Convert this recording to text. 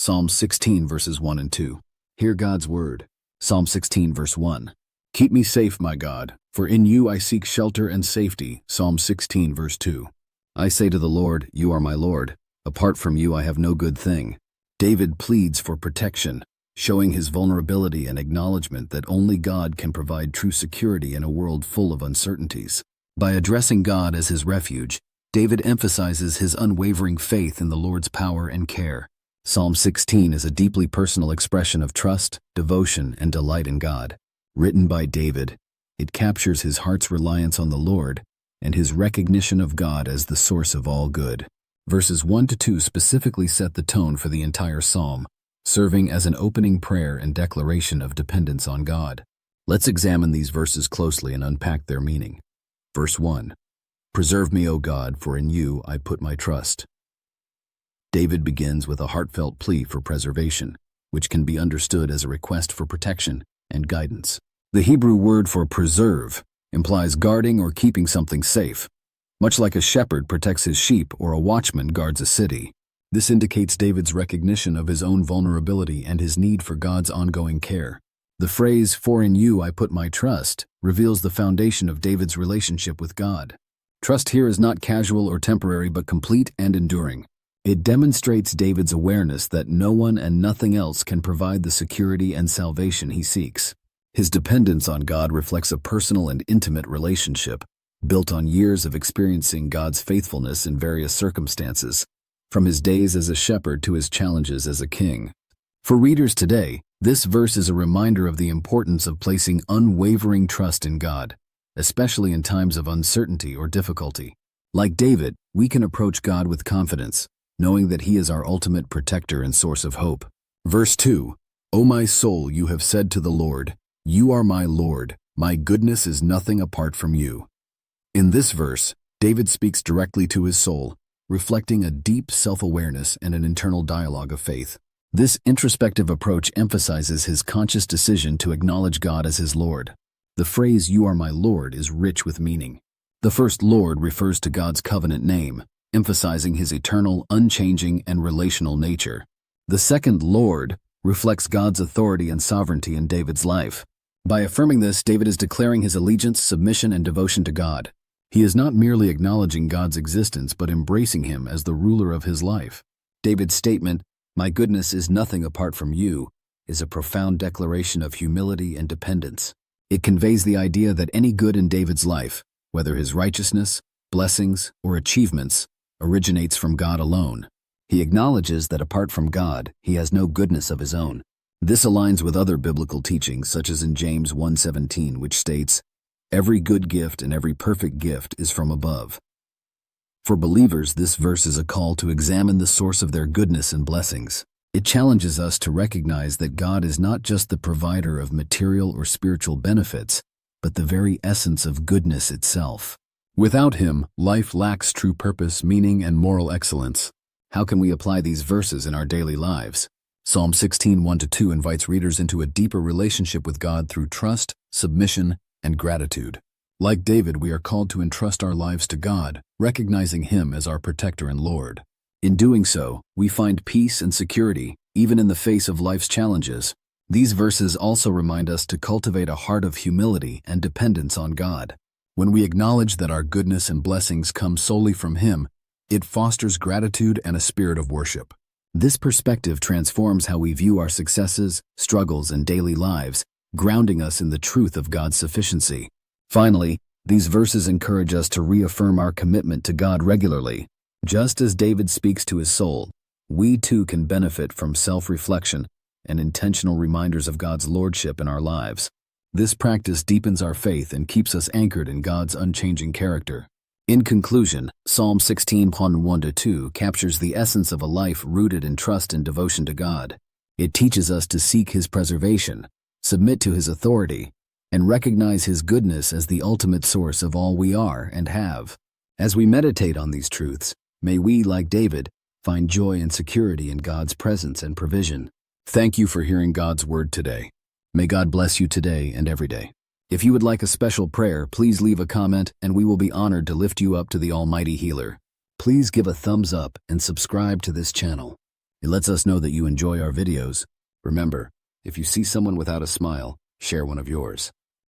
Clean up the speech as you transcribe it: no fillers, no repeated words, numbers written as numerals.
Psalm 16 verses 1 and 2. Hear God's word. Psalm 16 verse 1. Keep me safe, my God, for in you I seek shelter and safety. Psalm 16 verse 2. I say to the Lord, you are my Lord. Apart from you I have no good thing. David pleads for protection, showing his vulnerability and acknowledgement that only God can provide true security in a world full of uncertainties. By addressing God as his refuge, David emphasizes his unwavering faith in the Lord's power and care. Psalm 16 is a deeply personal expression of trust, devotion, and delight in God. Written by David, it captures his heart's reliance on the Lord and his recognition of God as the source of all good. Verses 1 to 2 specifically set the tone for the entire psalm, serving as an opening prayer and declaration of dependence on God. Let's examine these verses closely and unpack their meaning. Verse 1. Preserve me, O God, for in you I put my trust. David begins with a heartfelt plea for preservation, which can be understood as a request for protection and guidance. The Hebrew word for preserve implies guarding or keeping something safe, much like a shepherd protects his sheep or a watchman guards a city. This indicates David's recognition of his own vulnerability and his need for God's ongoing care. The phrase, for in you I put my trust, reveals the foundation of David's relationship with God. Trust here is not casual or temporary but complete and enduring. It demonstrates David's awareness that no one and nothing else can provide the security and salvation he seeks. His dependence on God reflects a personal and intimate relationship, built on years of experiencing God's faithfulness in various circumstances, from his days as a shepherd to his challenges as a king. For readers today, this verse is a reminder of the importance of placing unwavering trust in God, especially in times of uncertainty or difficulty. Like David, we can approach God with confidence, knowing that he is our ultimate protector and source of hope. Verse 2. O my soul, you have said to the Lord, you are my Lord, my goodness is nothing apart from you. In this verse, David speaks directly to his soul, reflecting a deep self-awareness and an internal dialogue of faith. This introspective approach emphasizes his conscious decision to acknowledge God as his Lord. The phrase, you are my Lord, is rich with meaning. The first Lord refers to God's covenant name, emphasizing his eternal, unchanging, and relational nature. The second Lord reflects God's authority and sovereignty in David's life. By affirming this, David is declaring his allegiance, submission, and devotion to God. He is not merely acknowledging God's existence but embracing him as the ruler of his life. David's statement, my goodness is nothing apart from you, is a profound declaration of humility and dependence. It conveys the idea that any good in David's life, whether his righteousness, blessings, or achievements, originates from God alone. He acknowledges that apart from God, he has no goodness of his own. This aligns with other biblical teachings, such as in James 1:17, which states, every good gift and every perfect gift is from above. For believers, this verse is a call to examine the source of their goodness and blessings. It challenges us to recognize that God is not just the provider of material or spiritual benefits, but the very essence of goodness itself. Without him, life lacks true purpose, meaning, and moral excellence. How can we apply these verses in our daily lives? Psalm 16, 1-2 invites readers into a deeper relationship with God through trust, submission, and gratitude. Like David, we are called to entrust our lives to God, recognizing him as our protector and Lord. In doing so, we find peace and security, even in the face of life's challenges. These verses also remind us to cultivate a heart of humility and dependence on God. When we acknowledge that our goodness and blessings come solely from him, it fosters gratitude and a spirit of worship. This perspective transforms how we view our successes, struggles, and daily lives, grounding us in the truth of God's sufficiency. Finally, these verses encourage us to reaffirm our commitment to God regularly. Just as David speaks to his soul, we too can benefit from self-reflection and intentional reminders of God's lordship in our lives. This practice deepens our faith and keeps us anchored in God's unchanging character. In conclusion, Psalm 16, 1-2 captures the essence of a life rooted in trust and devotion to God. It teaches us to seek his preservation, submit to his authority, and recognize his goodness as the ultimate source of all we are and have. As we meditate on these truths, may we, like David, find joy and security in God's presence and provision. Thank you for hearing God's word today. May God bless you today and every day. If you would like a special prayer, please leave a comment and we will be honored to lift you up to the Almighty Healer. Please give a thumbs up and subscribe to this channel. It lets us know that you enjoy our videos. Remember, if you see someone without a smile, share one of yours.